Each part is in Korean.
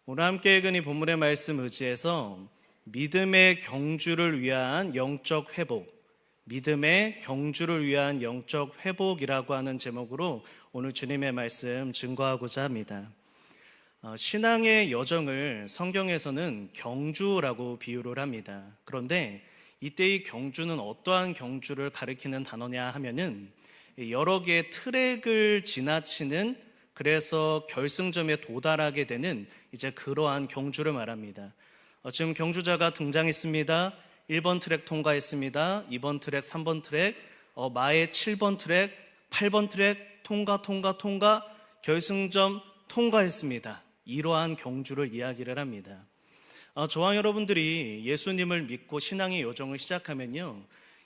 오늘 함께 읽은 이 본문의 말씀 의지해서 믿음의 경주를 위한 영적 회복, 믿음의 경주를 위한 영적 회복이라고 하는 제목으로 오늘 주님의 말씀 증거하고자 합니다. 신앙의 여정을 성경에서는 경주라고 비유를 합니다. 그런데 이때 이 경주는 어떠한 경주를 가리키는 단어냐 하면은 여러 개의 트랙을 지나치는, 그래서 결승점에 도달하게 되는 이제 그러한 경주를 말합니다. 지금 경주자가 등장했습니다. 1번 트랙 통과했습니다. 2번 트랙, 3번 트랙, 마의 7번 트랙, 8번 트랙 통과, 결승점 통과했습니다. 이러한 경주를 이야기를 합니다. 저와 여러분들이 예수님을 믿고 신앙의 여정을 시작하면요,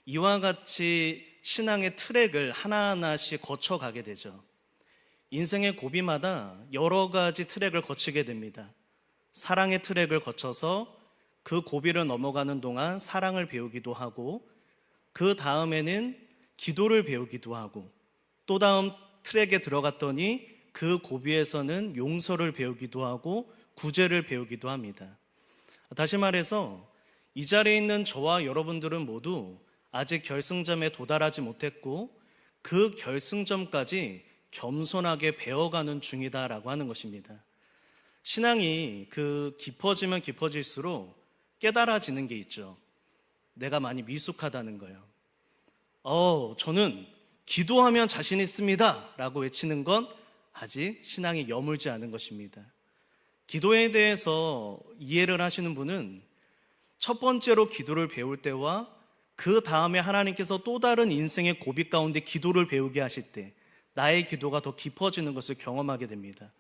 이와 같이 신앙의 트랙을 하나하나씩 거쳐가게 되죠. 인생의 고비마다 여러 가지 트랙을 거치게 됩니다. 사랑의 트랙을 거쳐서 그 고비를 넘어가는 동안 사랑을 배우기도 하고, 그 다음에는 기도를 배우기도 하고, 또 다음 트랙에 들어갔더니 그 고비에서는 용서를 배우기도 하고 구제를 배우기도 합니다. 다시 말해서 이 자리에 있는 저와 여러분들은 모두 아직 결승점에 도달하지 못했고, 그 결승점까지 겸손하게 배워가는 중이다라고 하는 것입니다. 신앙이 깊어지면 깊어질수록 깨달아지는 게 있죠. 내가 많이 미숙하다는 거예요. 저는 기도하면 자신 있습니다 라고 외치는 건 아직 신앙이 여물지 않은 것입니다. 기도에 대해서 이해를 하시는 분은 첫 번째로 기도를 배울 때와 그 다음에 하나님께서 또 다른 인생의 고비 가운데 기도를 배우게 하실 때 나의 기도가 더 깊어지는 것을 경험하게 됩니다.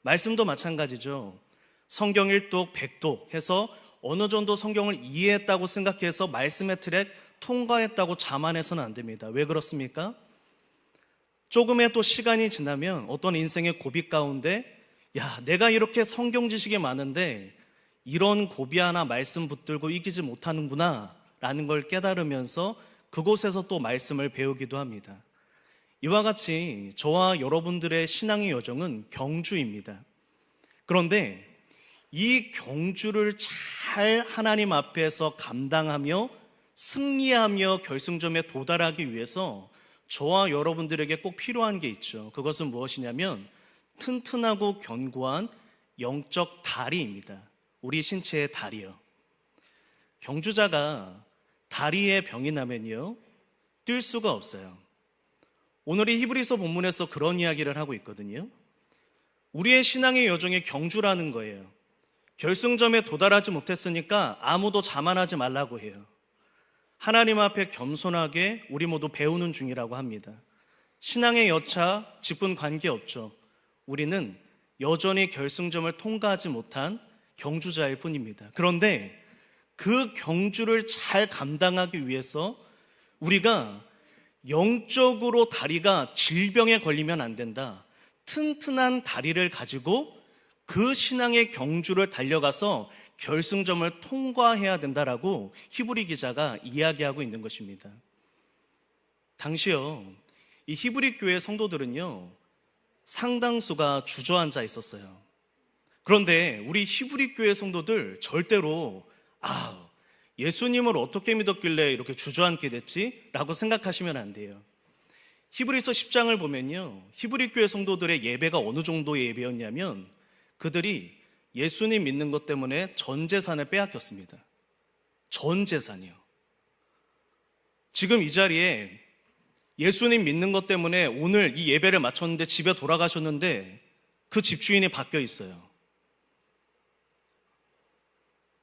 말씀도 마찬가지죠. 성경 1독, 100독 해서 어느 정도 성경을 이해했다고 생각해서 말씀의 트랙 통과했다고 자만해서는 안 됩니다. 왜 그렇습니까? 조금의 또 시간이 지나면 어떤 인생의 고비 가운데 내가 이렇게 성경 지식이 많은데 이런 고비 하나 말씀 붙들고 이기지 못하는구나 라는 걸 깨달으면서 그곳에서 또 말씀을 배우기도 합니다. 이와 같이 저와 여러분들의 신앙의 여정은 경주입니다. 그런데 이 경주를 잘 하나님 앞에서 감당하며 승리하며 결승점에 도달하기 위해서 저와 여러분들에게 꼭 필요한 게 있죠. 그것은 무엇이냐면 튼튼하고 견고한 영적 다리입니다. 우리 신체의 다리요. 경주자가 다리에 병이 나면요, 뛸 수가 없어요. 오늘 이 히브리서 본문에서 그런 이야기를 하고 있거든요. 우리의 신앙의 여정이 경주라는 거예요. 결승점에 도달하지 못했으니까 아무도 자만하지 말라고 해요. 하나님 앞에 겸손하게 우리 모두 배우는 중이라고 합니다. 신앙의 여차, 직분 관계없죠. 우리는 여전히 결승점을 통과하지 못한 경주자일 뿐입니다. 그런데 그 경주를 잘 감당하기 위해서 우리가 영적으로 다리가 질병에 걸리면 안 된다. 튼튼한 다리를 가지고 그 신앙의 경주를 달려가서 결승점을 통과해야 된다라고 히브리 기자가 이야기하고 있는 것입니다. 당시요, 이 히브리 교회 성도들은요, 상당수가 주저앉아 있었어요. 그런데 우리 히브리 교회 성도들 절대로 예수님을 어떻게 믿었길래 이렇게 주저앉게 됐지? 라고 생각하시면 안 돼요. 히브리서 10장을 보면요, 히브리 교회 성도들의 예배가 어느 정도의 예배였냐면 그들이 예수님 믿는 것 때문에 전 재산을 빼앗겼습니다. 전 재산이요. 지금 이 자리에 예수님 믿는 것 때문에 오늘 이 예배를 마쳤는데 집에 돌아가셨는데 그 집주인이 바뀌어 있어요.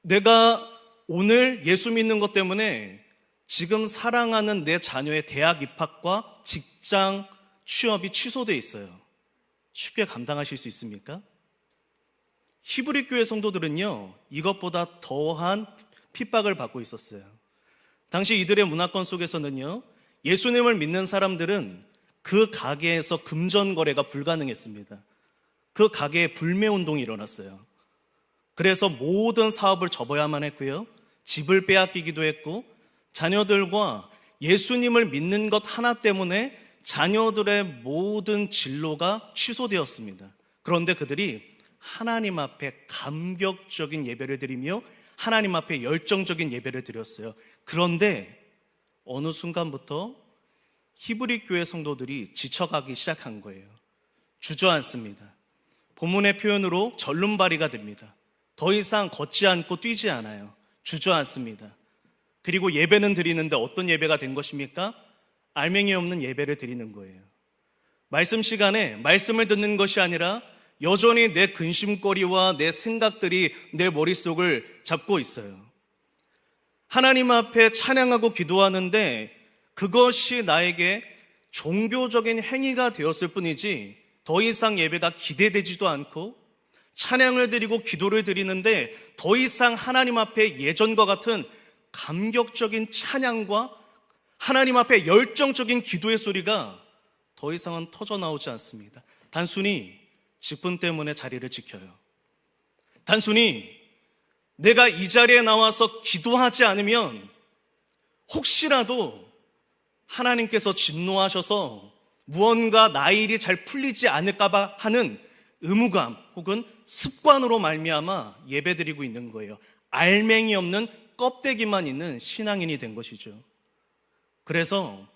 내가 오늘 예수 믿는 것 때문에 지금 사랑하는 내 자녀의 대학 입학과 직장 취업이 취소되어 있어요. 쉽게 감당하실 수 있습니까? 히브리 교회 성도들은요, 이것보다 더한 핍박을 받고 있었어요. 당시 이들의 문화권 속에서는요, 예수님을 믿는 사람들은 그 가게에서 금전 거래가 불가능했습니다. 그 가게에 불매운동이 일어났어요. 그래서 모든 사업을 접어야만 했고요, 집을 빼앗기기도 했고, 자녀들과 예수님을 믿는 것 하나 때문에 자녀들의 모든 진로가 취소되었습니다. 그런데 그들이 하나님 앞에 감격적인 예배를 드리며 하나님 앞에 열정적인 예배를 드렸어요. 그런데 어느 순간부터 히브리 교회 성도들이 지쳐가기 시작한 거예요. 주저앉습니다. 본문의 표현으로 절름발이가 됩니다. 더 이상 걷지 않고 뛰지 않아요. 주저앉습니다. 그리고 예배는 드리는데 어떤 예배가 된 것입니까? 알맹이 없는 예배를 드리는 거예요. 말씀 시간에 말씀을 듣는 것이 아니라 여전히 내 근심거리와 내 생각들이 내 머릿속을 잡고 있어요. 하나님 앞에 찬양하고 기도하는데 그것이 나에게 종교적인 행위가 되었을 뿐이지 더 이상 예배가 기대되지도 않고 찬양을 드리고 기도를 드리는데 더 이상 하나님 앞에 예전과 같은 감격적인 찬양과 하나님 앞에 열정적인 기도의 소리가 더 이상은 터져나오지 않습니다. 단순히 직분 때문에 자리를 지켜요. 단순히 내가 이 자리에 나와서 기도하지 않으면 혹시라도 하나님께서 진노하셔서 무언가 나의 일이 잘 풀리지 않을까 하는 의무감 혹은 습관으로 말미암아 예배드리고 있는 거예요. 알맹이 없는 껍데기만 있는 신앙인이 된 것이죠. 그래서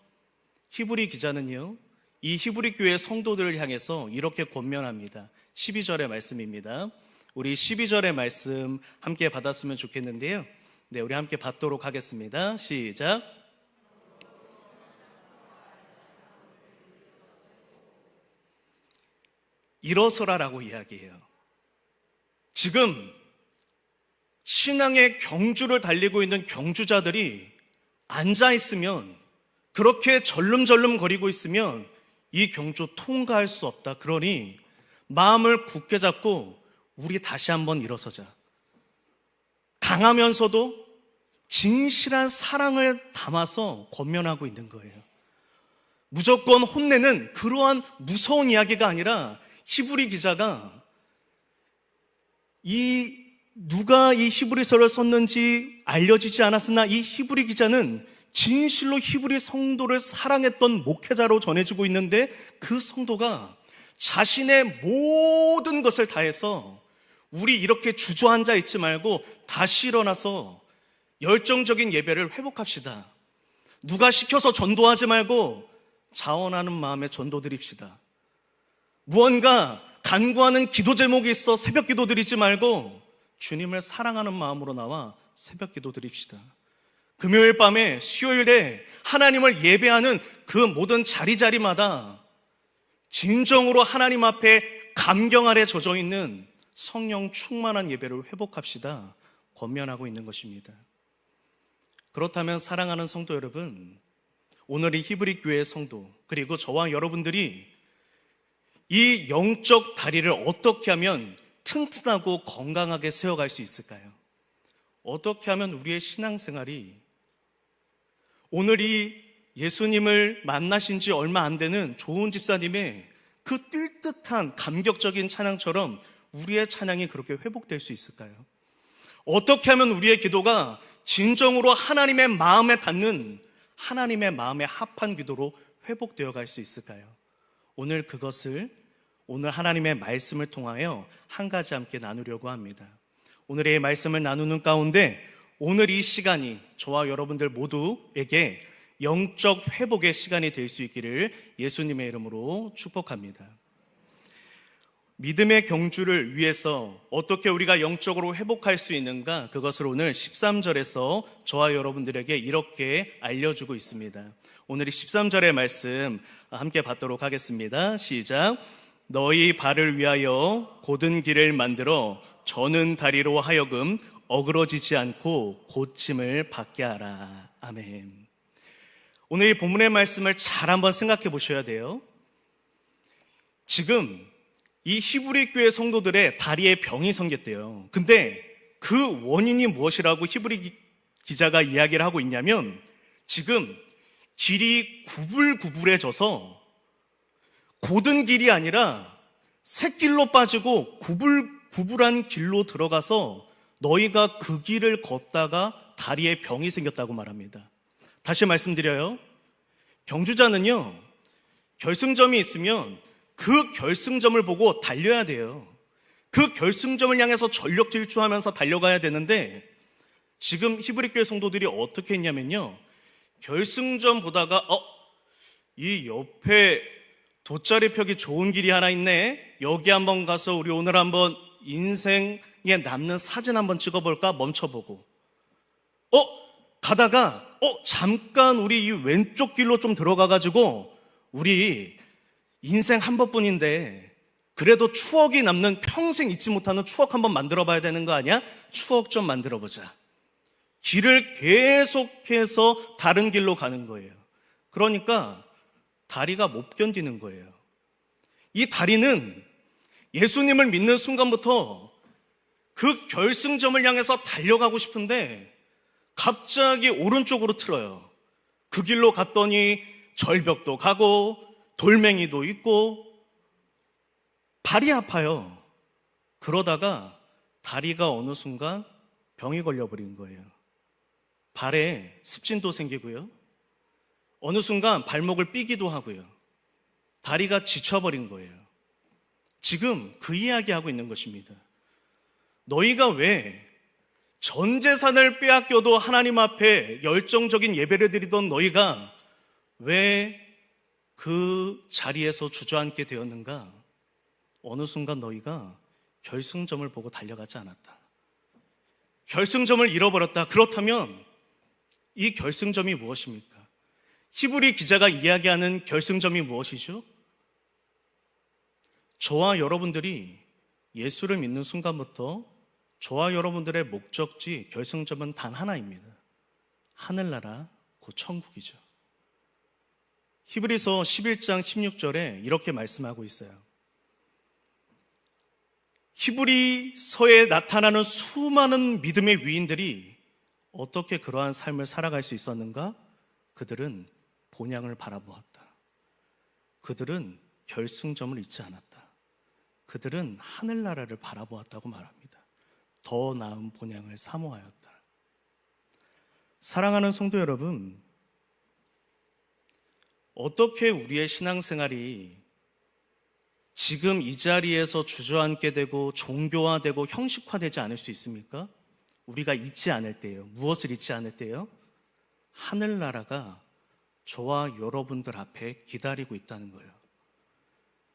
히브리 기자는요, 이 히브리 교회 성도들을 향해서 이렇게 권면합니다. 12절의 말씀입니다. 우리 12절의 말씀 함께 받았으면 좋겠는데요. 네, 우리 함께 받도록 하겠습니다. 시작. 일어서라라고 이야기해요. 지금 신앙의 경주를 달리고 있는 경주자들이 앉아있으면, 그렇게 절름절름 거리고 있으면 이 경주 통과할 수 없다. 그러니 마음을 굳게 잡고 우리 다시 한번 일어서자. 강하면서도 진실한 사랑을 담아서 권면하고 있는 거예요. 무조건 혼내는 그러한 무서운 이야기가 아니라 히브리 기자가 누가 이 히브리서를 썼는지 알려지지 않았으나 이 히브리 기자는 진실로 히브리 성도를 사랑했던 목회자로 전해지고 있는데 그 성도가 자신의 모든 것을 다해서 우리 이렇게 주저앉아 있지 말고 다시 일어나서 열정적인 예배를 회복합시다. 누가 시켜서 전도하지 말고 자원하는 마음에 전도 드립시다. 무언가 간구하는 기도 제목이 있어 새벽 기도 드리지 말고 주님을 사랑하는 마음으로 나와 새벽 기도 드립시다. 금요일 밤에 수요일에 하나님을 예배하는 그 모든 자리자리마다 진정으로 하나님 앞에 감경 아래 젖어 있는 성령 충만한 예배를 회복합시다. 권면하고 있는 것입니다. 그렇다면 사랑하는 성도 여러분, 오늘 이 히브리 교회의 성도 그리고 저와 여러분들이 이 영적 다리를 어떻게 하면 튼튼하고 건강하게 세워갈 수 있을까요? 어떻게 하면 우리의 신앙생활이 오늘 이 예수님을 만나신 지 얼마 안 되는 좋은 집사님의 그 뛸듯한 감격적인 찬양처럼 우리의 찬양이 그렇게 회복될 수 있을까요? 어떻게 하면 우리의 기도가 진정으로 하나님의 마음에 닿는 하나님의 마음에 합한 기도로 회복되어 갈 수 있을까요? 오늘 그것을 오늘 하나님의 말씀을 통하여 한 가지 함께 나누려고 합니다. 오늘의 말씀을 나누는 가운데 오늘 이 시간이 저와 여러분들 모두에게 영적 회복의 시간이 될 수 있기를 예수님의 이름으로 축복합니다. 믿음의 경주를 위해서 어떻게 우리가 영적으로 회복할 수 있는가, 그것을 오늘 13절에서 저와 여러분들에게 이렇게 알려주고 있습니다. 오늘 이 13절의 말씀 함께 받도록 하겠습니다. 시작. 너희 발을 위하여 곧은 길을 만들어 저는 다리로 하여금 어그러지지 않고 고침을 받게 하라. 아멘. 오늘 이 본문의 말씀을 잘 한번 생각해 보셔야 돼요. 지금 이 히브리 교회 성도들의 다리에 병이 생겼대요. 근데 그 원인이 무엇이라고 히브리 기자가 이야기를 하고 있냐면, 지금 길이 구불구불해져서 곧은 길이 아니라 샛길로 빠지고 구불구불한 길로 들어가서 너희가 그 길을 걷다가 다리에 병이 생겼다고 말합니다. 다시 말씀드려요. 경주자는요, 결승점이 있으면 그 결승점을 보고 달려야 돼요. 그 결승점을 향해서 전력 질주하면서 달려가야 되는데 지금 히브리 교회 성도들이 어떻게 했냐면요, 결승점 보다가 이 옆에 돗자리 펴기 좋은 길이 하나 있네, 여기 한번 가서 우리 오늘 한번 인생에 남는 사진 한번 찍어볼까 멈춰보고, 가다가 잠깐 우리 이 왼쪽 길로 좀 들어가가지고 우리 인생 한 번뿐인데 그래도 추억이 남는, 평생 잊지 못하는 추억 한번 만들어 봐야 되는 거 아니야? 추억 좀 만들어 보자. 길을 계속해서 다른 길로 가는 거예요. 그러니까 다리가 못 견디는 거예요. 이 다리는 예수님을 믿는 순간부터 그 결승점을 향해서 달려가고 싶은데 갑자기 오른쪽으로 틀어요. 그 길로 갔더니 절벽도 가고 돌멩이도 있고 발이 아파요. 그러다가 다리가 어느 순간 병이 걸려버린 거예요. 발에 습진도 생기고요, 어느 순간 발목을 삐기도 하고요, 다리가 지쳐버린 거예요. 지금 그 이야기하고 있는 것입니다. 너희가 왜 전 재산을 빼앗겨도 하나님 앞에 열정적인 예배를 드리던 너희가 왜 그 자리에서 주저앉게 되었는가? 어느 순간 너희가 결승점을 보고 달려가지 않았다. 결승점을 잃어버렸다. 그렇다면 이 결승점이 무엇입니까? 히브리 기자가 이야기하는 결승점이 무엇이죠? 저와 여러분들이 예수를 믿는 순간부터 저와 여러분들의 목적지, 결승점은 단 하나입니다. 하늘나라, 곧 천국이죠. 히브리서 11장 16절에 이렇게 말씀하고 있어요. 히브리서에 나타나는 수많은 믿음의 위인들이 어떻게 그러한 삶을 살아갈 수 있었는가? 그들은 본향을 바라보았다. 그들은 결승점을 잊지 않았다. 그들은 하늘나라를 바라보았다고 말합니다. 더 나은 본향을 사모하였다. 사랑하는 성도 여러분, 어떻게 우리의 신앙생활이 지금 이 자리에서 주저앉게 되고 종교화되고 형식화되지 않을 수 있습니까? 우리가 잊지 않을 때예요. 무엇을 잊지 않을 때요? 하늘나라가 저와 여러분들 앞에 기다리고 있다는 거예요.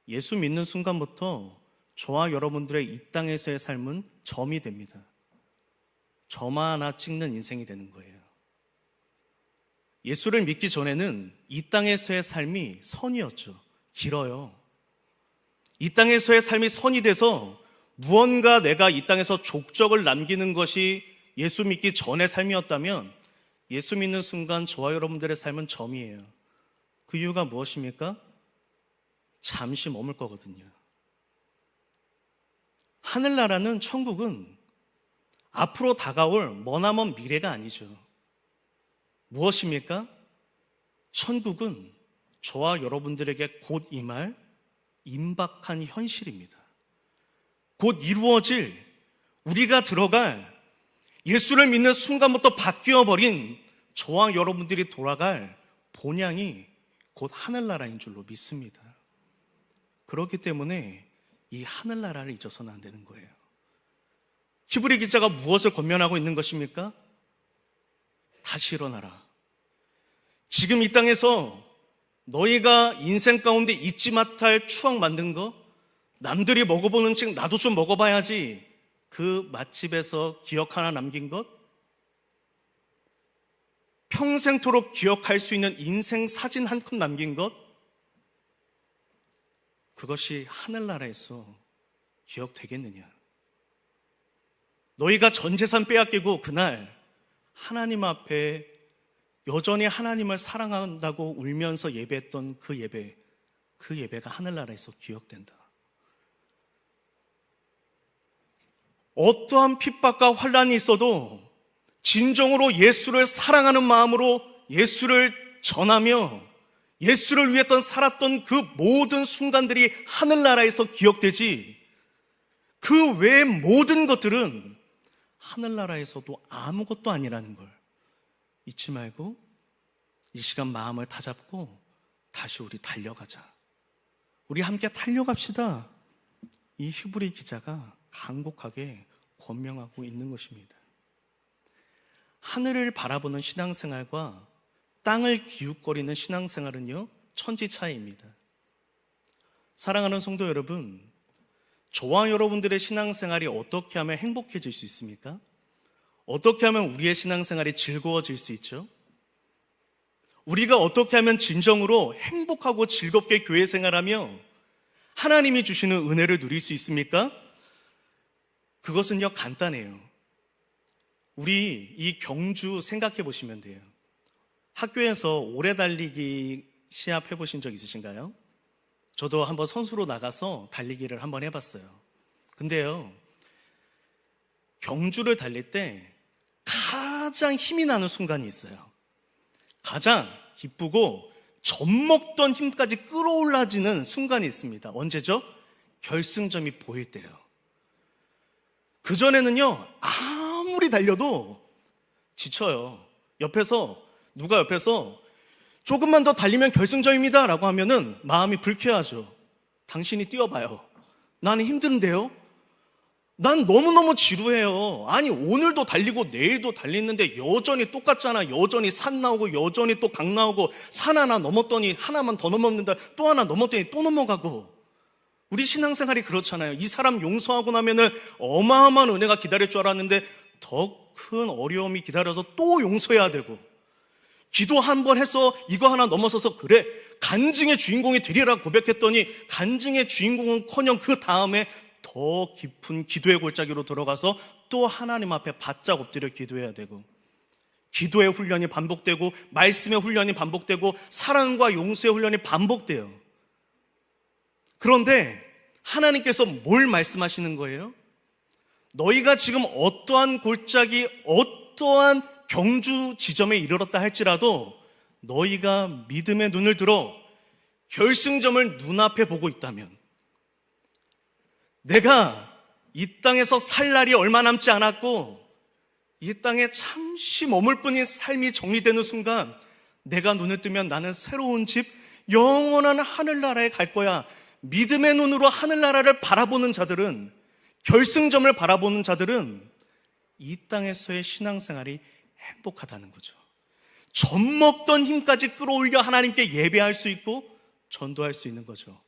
예수 믿는 순간부터 저와 여러분들의 이 땅에서의 삶은 점이 됩니다. 점 하나 찍는 인생이 되는 거예요. 예수를 믿기 전에는 이 땅에서의 삶이 선이었죠. 길어요. 이 땅에서의 삶이 선이 돼서 무언가 내가 이 땅에서 족적을 남기는 것이 예수 믿기 전의 삶이었다면 예수 믿는 순간 저와 여러분들의 삶은 점이에요. 그 이유가 무엇입니까? 잠시 머물 거거든요. 하늘나라는, 천국은 앞으로 다가올 머나먼 미래가 아니죠. 무엇입니까? 천국은 저와 여러분들에게 곧 임할 임박한 현실입니다. 곧 이루어질, 우리가 들어갈, 예수를 믿는 순간부터 바뀌어버린 저와 여러분들이 돌아갈 본향이 곧 하늘나라인 줄로 믿습니다. 그렇기 때문에 이 하늘나라를 잊어서는 안 되는 거예요. 히브리 기자가 무엇을 권면하고 있는 것입니까? 다시 일어나라. 지금 이 땅에서 너희가 인생 가운데 잊지 못할 추억 만든 거, 남들이 먹어보는 책 나도 좀 먹어봐야지, 그 맛집에서 기억 하나 남긴 것, 평생토록 기억할 수 있는 인생 사진 한 컷 남긴 것, 그것이 하늘나라에서 기억되겠느냐? 너희가 전 재산 빼앗기고 그날 하나님 앞에 여전히 하나님을 사랑한다고 울면서 예배했던 그 예배가 하늘나라에서 기억된다. 어떠한 핍박과 환난이 있어도 진정으로 예수를 사랑하는 마음으로 예수를 전하며 예수를 위해 살았던 그 모든 순간들이 하늘나라에서 기억되지, 그 외의 모든 것들은 하늘나라에서도 아무것도 아니라는 걸 잊지 말고 이 시간 마음을 다잡고 다시 우리 달려가자. 우리 함께 달려갑시다. 이 히브리 기자가 간곡하게 권명하고 있는 것입니다. 하늘을 바라보는 신앙생활과 땅을 기웃거리는 신앙생활은요, 천지 차이입니다. 사랑하는 성도 여러분, 저와 여러분들의 신앙생활이 어떻게 하면 행복해질 수 있습니까? 어떻게 하면 우리의 신앙생활이 즐거워질 수 있죠? 우리가 어떻게 하면 진정으로 행복하고 즐겁게 교회 생활하며 하나님이 주시는 은혜를 누릴 수 있습니까? 그것은요, 간단해요. 우리 이 경주 생각해 보시면 돼요. 학교에서 오래 달리기 시합 해보신 적 있으신가요? 저도 한번 선수로 나가서 달리기를 한번 해봤어요. 근데요, 경주를 달릴 때 가장 힘이 나는 순간이 있어요. 가장 기쁘고 젖먹던 힘까지 끌어올라지는 순간이 있습니다. 언제죠? 결승점이 보일 때요. 그전에는요, 아무리 달려도 지쳐요. 누가 옆에서 조금만 더 달리면 결승점입니다 라고 하면은 마음이 불쾌하죠. 당신이 뛰어봐요. 나는 힘든데요? 난 너무너무 지루해요. 아니, 오늘도 달리고 내일도 달리는데 여전히 똑같잖아. 여전히 산 나오고 여전히 또 강 나오고, 산 하나 넘었더니 하나만 더 넘었는데 또 하나 넘었더니 또 넘어가고. 우리 신앙생활이 그렇잖아요. 이 사람 용서하고 나면은 어마어마한 은혜가 기다릴 줄 알았는데 더 큰 어려움이 기다려서 또 용서해야 되고, 기도 한 번 해서 이거 하나 넘어서서 그래 간증의 주인공이 되리라 고백했더니 간증의 주인공은커녕 그 다음에 더 깊은 기도의 골짜기로 들어가서 또 하나님 앞에 바짝 엎드려 기도해야 되고, 기도의 훈련이 반복되고 말씀의 훈련이 반복되고 사랑과 용서의 훈련이 반복돼요. 그런데 하나님께서 뭘 말씀하시는 거예요? 너희가 지금 어떠한 골짜기, 어떠한 경주 지점에 이르렀다 할지라도 너희가 믿음의 눈을 들어 결승점을 눈앞에 보고 있다면, 내가 이 땅에서 살 날이 얼마 남지 않았고 이 땅에 잠시 머물 뿐인 삶이 정리되는 순간 내가 눈을 뜨면 나는 새로운 집, 영원한 하늘나라에 갈 거야. 믿음의 눈으로 하늘나라를 바라보는 자들은, 결승점을 바라보는 자들은 이 땅에서의 신앙생활이 행복하다는 거죠. 젖먹던 힘까지 끌어올려 하나님께 예배할 수 있고 전도할 수 있는 거죠.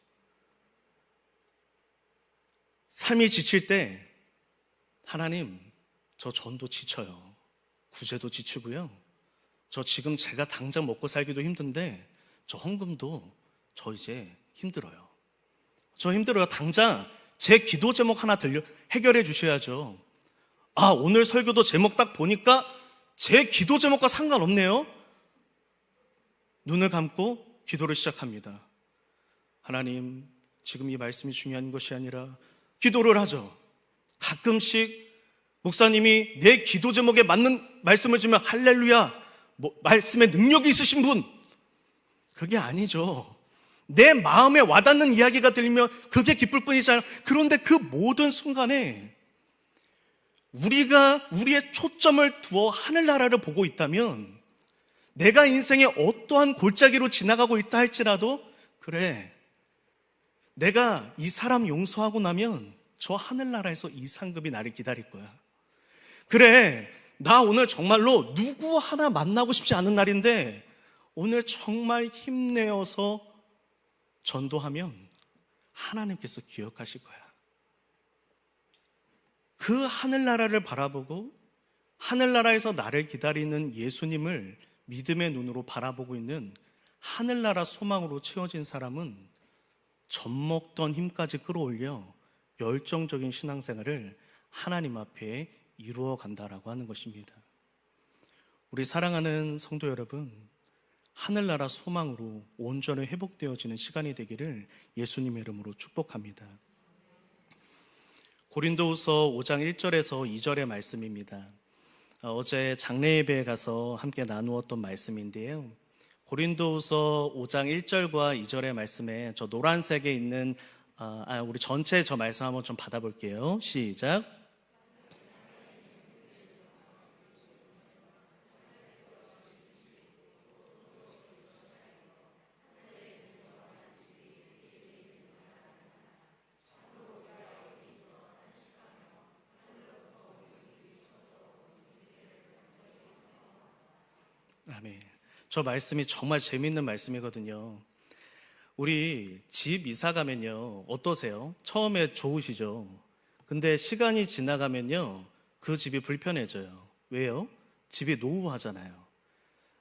삶이 지칠 때 하나님, 저 전도 지쳐요. 구제도 지치고요. 저 지금 제가 당장 먹고 살기도 힘든데 저 헌금도 저 이제 힘들어요. 저 힘들어요. 당장 제 기도 제목 하나 해결해 주셔야죠. 아, 오늘 설교도 제목 딱 보니까 제 기도 제목과 상관없네요. 눈을 감고 기도를 시작합니다. 하나님, 지금 이 말씀이 중요한 것이 아니라 기도를 하죠. 가끔씩 목사님이 내 기도 제목에 맞는 말씀을 주면 할렐루야, 말씀에 능력이 있으신 분, 그게 아니죠. 내 마음에 와닿는 이야기가 들리면 그게 기쁠 뿐이잖아요. 그런데 그 모든 순간에 우리가 우리의 초점을 두어 하늘나라를 보고 있다면, 내가 인생에 어떠한 골짜기로 지나가고 있다 할지라도 그래, 내가 이 사람 용서하고 나면 저 하늘나라에서 이 상급이 나를 기다릴 거야. 그래, 나 오늘 정말로 누구 하나 만나고 싶지 않은 날인데 오늘 정말 힘내어서 전도하면 하나님께서 기억하실 거야. 그 하늘나라를 바라보고 하늘나라에서 나를 기다리는 예수님을 믿음의 눈으로 바라보고 있는 하늘나라 소망으로 채워진 사람은 젖먹던 힘까지 끌어올려 열정적인 신앙생활을 하나님 앞에 이루어 간다라고 하는 것입니다. 우리 사랑하는 성도 여러분, 하늘나라 소망으로 온전히 회복되어지는 시간이 되기를 예수님의 이름으로 축복합니다. 고린도후서 5장 1절에서 2절의 말씀입니다. 어제 장례 예배에 가서 함께 나누었던 말씀인데요. 고린도후서 5장 1절과 2절의 말씀에 저 노란색에 있는 우리 전체 저 말씀 한번 좀 받아볼게요. 시작. 아멘. 저 말씀이 정말 재밌는 말씀이거든요. 우리 집 이사 가면요, 어떠세요? 처음에 좋으시죠? 근데 시간이 지나가면요, 그 집이 불편해져요. 왜요? 집이 노후하잖아요.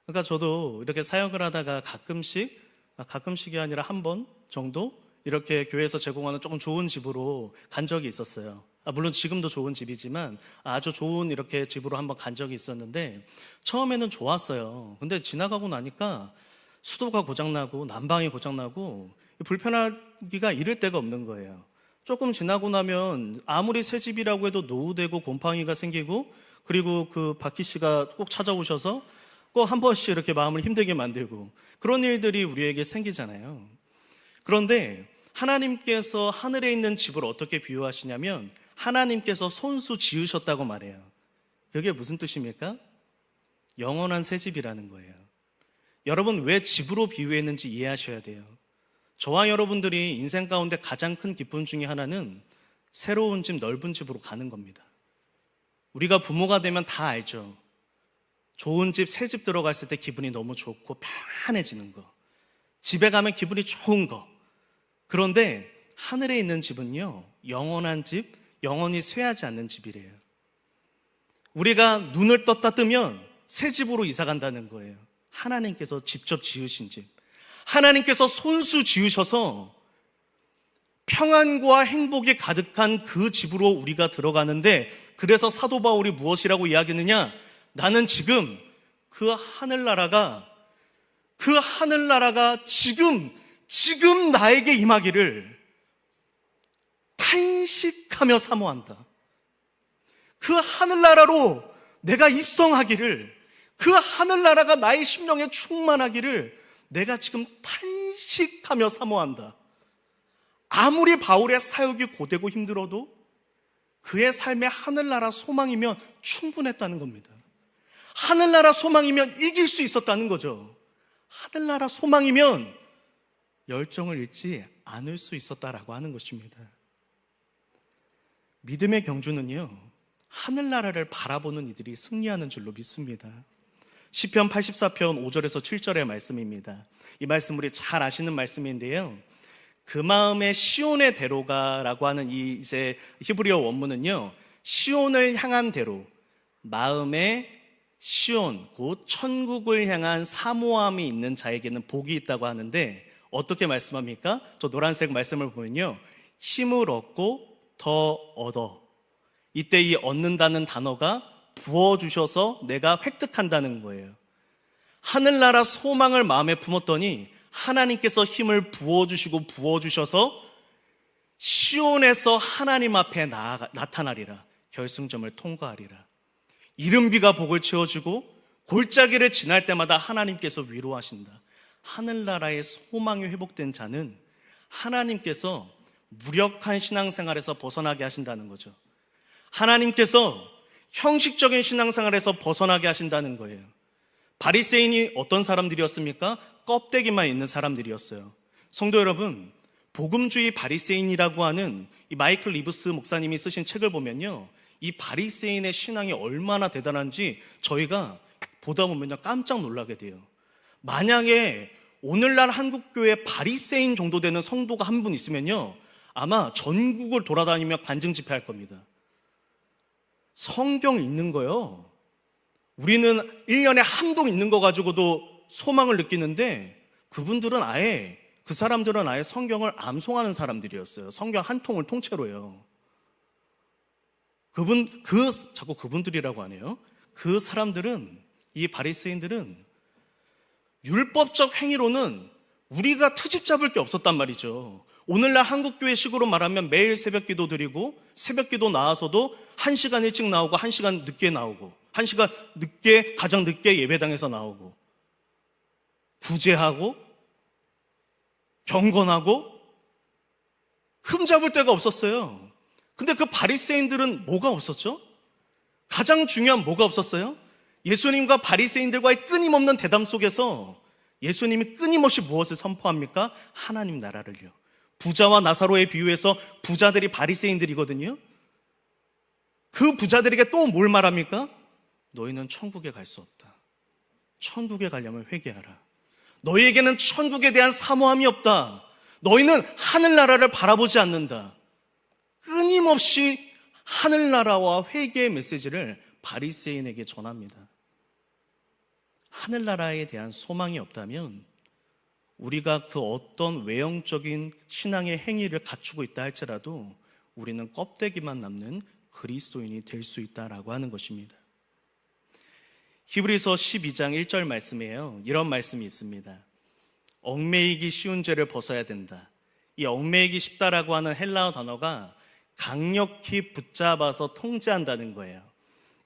그러니까 저도 이렇게 사역을 하다가 가끔씩이 아니라 한 번 정도 이렇게 교회에서 제공하는 조금 좋은 집으로 간 적이 있었어요. 물론 지금도 좋은 집이지만 아주 좋은 이렇게 집으로 한번 간 적이 있었는데, 처음에는 좋았어요. 근데 지나가고 나니까 수도가 고장나고 난방이 고장나고 불편하기가 이를 데가 없는 거예요. 조금 지나고 나면 아무리 새 집이라고 해도 노후되고 곰팡이가 생기고, 그리고 그 박희 씨가 꼭 찾아오셔서 꼭 한 번씩 이렇게 마음을 힘들게 만들고, 그런 일들이 우리에게 생기잖아요. 그런데 하나님께서 하늘에 있는 집을 어떻게 비유하시냐면, 하나님께서 손수 지으셨다고 말해요. 그게 무슨 뜻입니까? 영원한 새 집이라는 거예요. 여러분, 왜 집으로 비유했는지 이해하셔야 돼요. 저와 여러분들이 인생 가운데 가장 큰 기쁨 중에 하나는 새로운 집, 넓은 집으로 가는 겁니다. 우리가 부모가 되면 다 알죠. 좋은 집, 새 집 들어갔을 때 기분이 너무 좋고 편안해지는 거, 집에 가면 기분이 좋은 거. 그런데 하늘에 있는 집은요, 영원한 집, 영원히 쇠하지 않는 집이래요. 우리가 눈을 떴다 뜨면 새 집으로 이사 간다는 거예요. 하나님께서 직접 지으신 집, 하나님께서 손수 지으셔서 평안과 행복이 가득한 그 집으로 우리가 들어가는데, 그래서 사도 바울이 무엇이라고 이야기했느냐? 나는 지금 그 하늘나라가 지금 나에게 임하기를 탄식하며 사모한다. 그 하늘나라로 내가 입성하기를, 그 하늘나라가 나의 심령에 충만하기를 내가 지금 탄식하며 사모한다. 아무리 바울의 사역이 고되고 힘들어도 그의 삶의 하늘나라 소망이면 충분했다는 겁니다. 하늘나라 소망이면 이길 수 있었다는 거죠. 하늘나라 소망이면 열정을 잃지 않을 수 있었다라고 하는 것입니다. 믿음의 경주는요, 하늘나라를 바라보는 이들이 승리하는 줄로 믿습니다. 시편 84편 5절에서 7절의 말씀입니다. 이 말씀 우리 잘 아시는 말씀인데요, 그 마음에 시온의 대로가라고 하는 이 이제 히브리어 원문은요, 시온을 향한 대로, 마음에 시온, 곧 천국을 향한 사모함이 있는 자에게는 복이 있다고 하는데, 어떻게 말씀합니까? 저 노란색 말씀을 보면요, 힘을 얻고 더 얻어. 이때 이 얻는다는 단어가 부어주셔서 내가 획득한다는 거예요. 하늘나라 소망을 마음에 품었더니 하나님께서 힘을 부어주셔서 시온에서 하나님 앞에 나타나리라. 결승점을 통과하리라. 이른비가 복을 채워주고 골짜기를 지날 때마다 하나님께서 위로하신다. 하늘나라의 소망이 회복된 자는 하나님께서 무력한 신앙생활에서 벗어나게 하신다는 거죠. 하나님께서 형식적인 신앙생활에서 벗어나게 하신다는 거예요. 바리새인이 어떤 사람들이었습니까? 껍데기만 있는 사람들이었어요. 성도 여러분, 복음주의 바리새인이라고 하는 이 마이클 리브스 목사님이 쓰신 책을 보면요, 이 바리새인의 신앙이 얼마나 대단한지 저희가 보다 보면요, 깜짝 놀라게 돼요. 만약에 오늘날 한국교회에 바리새인 정도 되는 성도가 한 분 있으면요, 아마 전국을 돌아다니며 간증 집회할 겁니다. 성경 읽는 거요, 우리는 1년에 한동 읽는 거 가지고도 소망을 느끼는데, 그 사람들은 아예 성경을 암송하는 사람들이었어요. 성경 한 통을 통째로요. 자꾸 그분들이라고 하네요. 그 사람들은, 이 바리새인들은 율법적 행위로는 우리가 트집 잡을 게 없었단 말이죠. 오늘날 한국교회식으로 말하면 매일 새벽기도 드리고, 새벽기도 나와서도 1시간 일찍 나오고 1시간 늦게 나오고, 1시간 늦게, 가장 늦게 예배당에서 나오고, 구제하고 경건하고 흠잡을 데가 없었어요. 근데 그 바리새인들은 뭐가 없었죠? 가장 중요한 뭐가 없었어요? 예수님과 바리새인들과의 끊임없는 대담 속에서 예수님이 끊임없이 무엇을 선포합니까? 하나님 나라를요. 부자와 나사로의 비유에서 부자들이 바리새인들이거든요. 그 부자들에게 또 뭘 말합니까? 너희는 천국에 갈 수 없다. 천국에 가려면 회개하라. 너희에게는 천국에 대한 사모함이 없다. 너희는 하늘나라를 바라보지 않는다. 끊임없이 하늘나라와 회개의 메시지를 바리새인에게 전합니다. 하늘나라에 대한 소망이 없다면 우리가 그 어떤 외형적인 신앙의 행위를 갖추고 있다 할지라도 우리는 껍데기만 남는 그리스도인이 될 수 있다라고 하는 것입니다. 히브리서 12장 1절 말씀이에요. 이런 말씀이 있습니다. 얽매이기 쉬운 죄를 벗어야 된다. 이 얽매이기 쉽다라고 하는 헬라어 단어가 강력히 붙잡아서 통제한다는 거예요.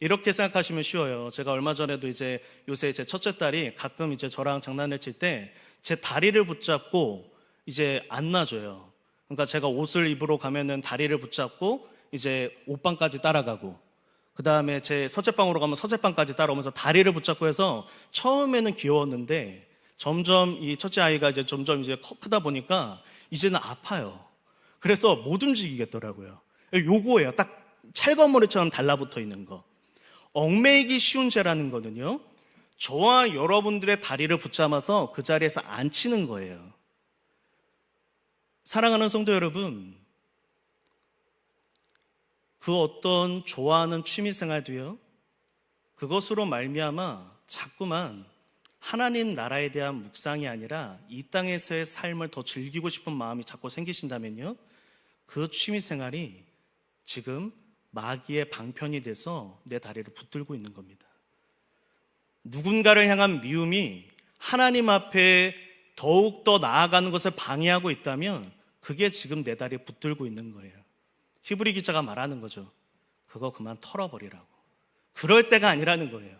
이렇게 생각하시면 쉬워요. 제가 얼마 전에도 요새 제 첫째 딸이 가끔 저랑 장난을 칠 때 제 다리를 붙잡고 안 놔줘요. 그러니까 제가 옷을 입으러 가면은 다리를 붙잡고 옷방까지 따라가고, 그 다음에 제 서재방으로 가면 서재방까지 따라오면서 다리를 붙잡고 해서 처음에는 귀여웠는데 점점 이 첫째 아이가 점점 크다 보니까 이제는 아파요. 그래서 못 움직이겠더라고요. 요거예요. 딱 찰거머리처럼 달라붙어 있는 거. 얽매이기 쉬운 죄라는 거는요, 저와 여러분들의 다리를 붙잡아서 그 자리에서 앉히는 거예요. 사랑하는 성도 여러분, 그 어떤 좋아하는 취미생활도요, 그것으로 말미암아 자꾸만 하나님 나라에 대한 묵상이 아니라 이 땅에서의 삶을 더 즐기고 싶은 마음이 자꾸 생기신다면요, 그 취미생활이 지금 마귀의 방편이 돼서 내 다리를 붙들고 있는 겁니다. 누군가를 향한 미움이 하나님 앞에 더욱더 나아가는 것을 방해하고 있다면 그게 지금 내 다리에 붙들고 있는 거예요. 히브리 기자가 말하는 거죠. 그거 그만 털어버리라고. 그럴 때가 아니라는 거예요.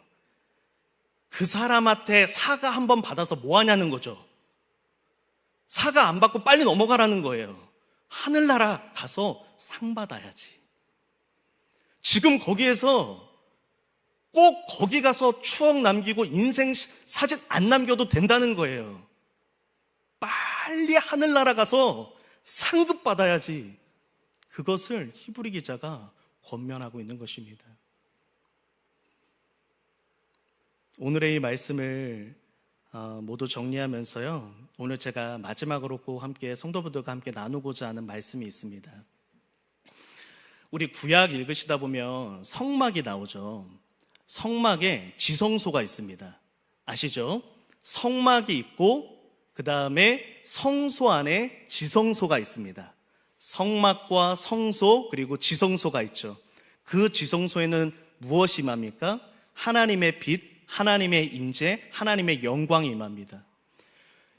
그 사람한테 사과 한번 받아서 뭐 하냐는 거죠. 사과 안 받고 빨리 넘어가라는 거예요. 하늘나라 가서 상 받아야지. 지금 거기에서 꼭 거기 가서 추억 남기고 인생 사진 안 남겨도 된다는 거예요. 빨리 하늘나라 가서 상급 받아야지. 그것을 히브리 기자가 권면하고 있는 것입니다. 오늘의 이 말씀을 모두 정리하면서요, 오늘 제가 마지막으로 꼭 함께 성도분들과 함께 나누고자 하는 말씀이 있습니다. 우리 구약 읽으시다 보면 성막이 나오죠. 성막에 지성소가 있습니다. 아시죠? 성막이 있고 그 다음에 성소 안에 지성소가 있습니다. 성막과 성소 그리고 지성소가 있죠. 그 지성소에는 무엇이 임합니까? 하나님의 빛, 하나님의 임재, 하나님의 영광이 임합니다.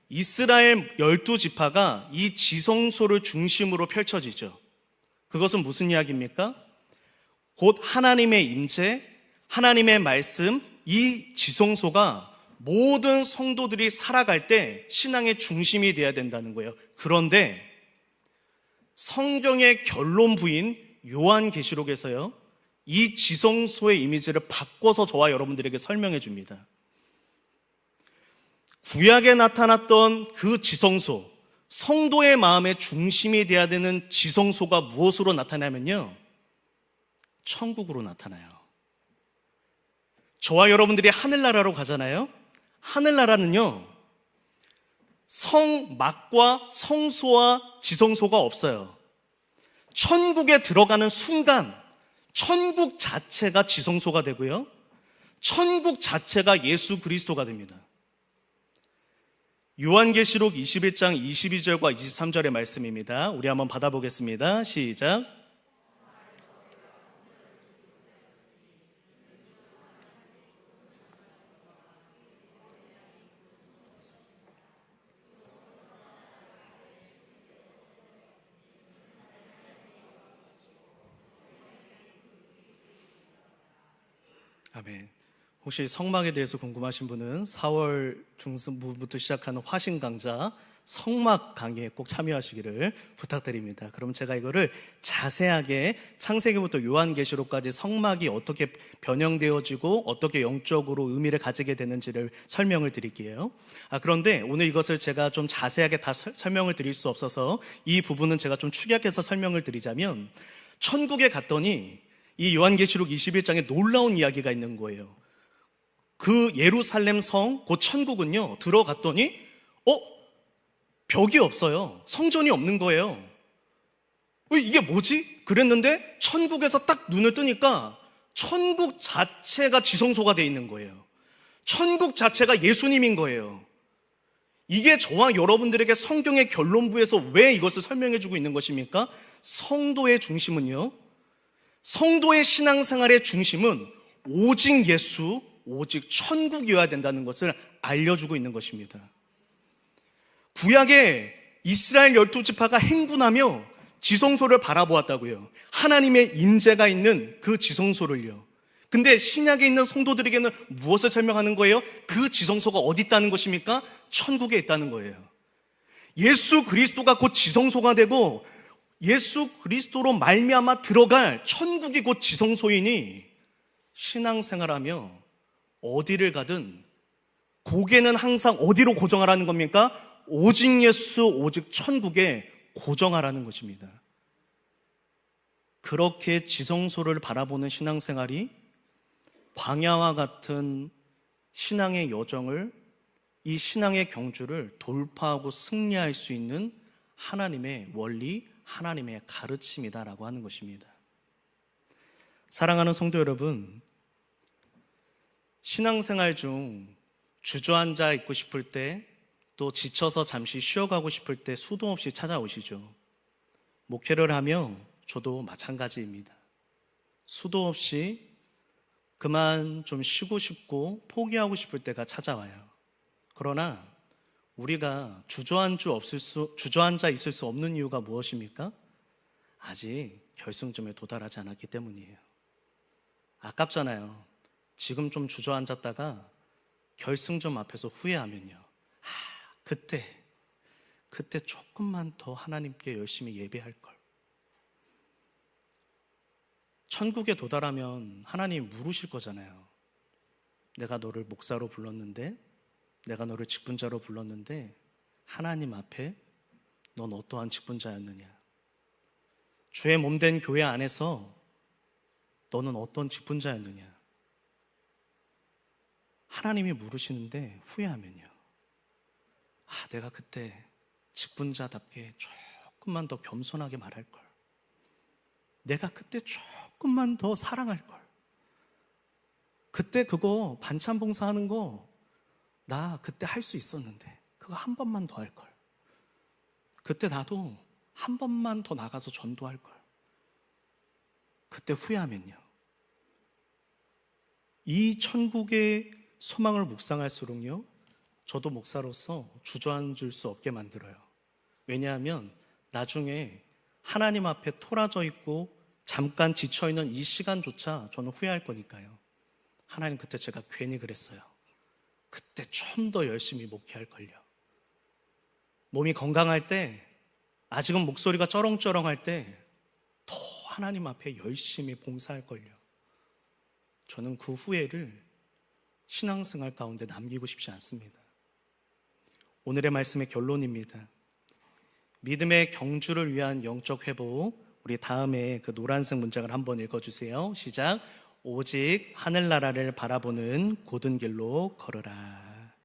이스라엘 12지파가 이 지성소를 중심으로 펼쳐지죠. 그것은 무슨 이야기입니까? 곧 하나님의 임재, 하나님의 말씀, 이 지성소가 모든 성도들이 살아갈 때 신앙의 중심이 되어야 된다는 거예요. 그런데 성경의 결론 부인 요한계시록에서요, 이 지성소의 이미지를 바꿔서 저와 여러분들에게 설명해 줍니다. 구약에 나타났던 그 지성소, 성도의 마음의 중심이 되어야 되는 지성소가 무엇으로 나타나면요, 천국으로 나타나요. 저와 여러분들이 하늘나라로 가잖아요. 하늘나라는요, 성막과 성소와 지성소가 없어요. 천국에 들어가는 순간 천국 자체가 지성소가 되고요, 천국 자체가 예수 그리스도가 됩니다. 요한계시록 21장 22절과 23절의 말씀입니다. 우리 한번 받아보겠습니다. 시작. 아멘. 혹시 성막에 대해서 궁금하신 분은 4월 중순부터 시작하는 화신 강좌 성막 강의에 꼭 참여하시기를 부탁드립니다. 그럼 제가 이거를 자세하게 창세기부터 요한계시록까지 성막이 어떻게 변형되어지고 어떻게 영적으로 의미를 가지게 되는지를 설명을 드릴게요. 그런데 오늘 이것을 제가 좀 자세하게 다 설명을 드릴 수 없어서 이 부분은 제가 좀 축약해서 설명을 드리자면, 천국에 갔더니 이 요한계시록 21장에 놀라운 이야기가 있는 거예요. 그 예루살렘 성, 곧 천국은요, 들어갔더니 벽이 없어요. 성전이 없는 거예요. 이게 뭐지? 그랬는데 천국에서 딱 눈을 뜨니까 천국 자체가 지성소가 돼 있는 거예요. 천국 자체가 예수님인 거예요. 이게 저와 여러분들에게 성경의 결론부에서 왜 이것을 설명해 주고 있는 것입니까? 성도의 중심은요, 성도의 신앙생활의 중심은 오직 예수, 오직 천국이어야 된다는 것을 알려주고 있는 것입니다. 구약의 이스라엘 12지파가 행군하며 지성소를 바라보았다고요. 하나님의 임재가 있는 그 지성소를요. 근데 신약에 있는 성도들에게는 무엇을 설명하는 거예요? 그 지성소가 어디 있다는 것입니까? 천국에 있다는 거예요. 예수 그리스도가 곧 지성소가 되고 예수 그리스도로 말미암아 들어갈 천국이 곧 지성소이니 신앙생활하며 어디를 가든 고개는 항상 어디로 고정하라는 겁니까? 오직 예수, 오직 천국에 고정하라는 것입니다. 그렇게 지성소를 바라보는 신앙생활이 광야와 같은 신앙의 여정을, 이 신앙의 경주를 돌파하고 승리할 수 있는 하나님의 원리, 하나님의 가르침이다라고 하는 것입니다. 사랑하는 성도 여러분, 신앙생활 중 주저앉아 있고 싶을 때, 또 지쳐서 잠시 쉬어가고 싶을 때 수도 없이 찾아오시죠. 목회를 하며 저도 마찬가지입니다. 수도 없이 그만 좀 쉬고 싶고 포기하고 싶을 때가 찾아와요. 그러나 우리가 주저앉아 있을 수 없는 이유가 무엇입니까? 아직 결승점에 도달하지 않았기 때문이에요. 아깝잖아요. 지금 좀 주저앉았다가 결승점 앞에서 후회하면요, 그때 조금만 더 하나님께 열심히 예배할 걸. 천국에 도달하면 하나님이 물으실 거잖아요. 내가 너를 목사로 불렀는데, 내가 너를 직분자로 불렀는데 하나님 앞에 넌 어떠한 직분자였느냐? 주의 몸된 교회 안에서 너는 어떤 직분자였느냐? 하나님이 물으시는데 후회하면요, 내가 그때 직분자답게 조금만 더 겸손하게 말할 걸. 내가 그때 조금만 더 사랑할 걸. 그때 그거 반찬 봉사하는 거 나 그때 할 수 있었는데 그거 한 번만 더 할 걸. 그때 나도 한 번만 더 나가서 전도할 걸. 그때 후회하면요, 이 천국의 소망을 묵상할수록요, 저도 목사로서 주저앉을 수 없게 만들어요. 왜냐하면 나중에 하나님 앞에 토라져 있고 잠깐 지쳐있는 이 시간조차 저는 후회할 거니까요. 하나님, 그때 제가 괜히 그랬어요. 그때 좀 더 열심히 목회할 걸요. 몸이 건강할 때, 아직은 목소리가 쩌렁쩌렁할 때 더 하나님 앞에 열심히 봉사할 걸요. 저는 그 후회를 신앙생활 가운데 남기고 싶지 않습니다. 오늘의 말씀의 결론입니다. 믿음의 경주를 위한 영적 회복, 우리 다음에 그 노란색 문장을 한번 읽어주세요. 시작. 오직 하늘나라를 바라보는 곧은 길로 걸으라.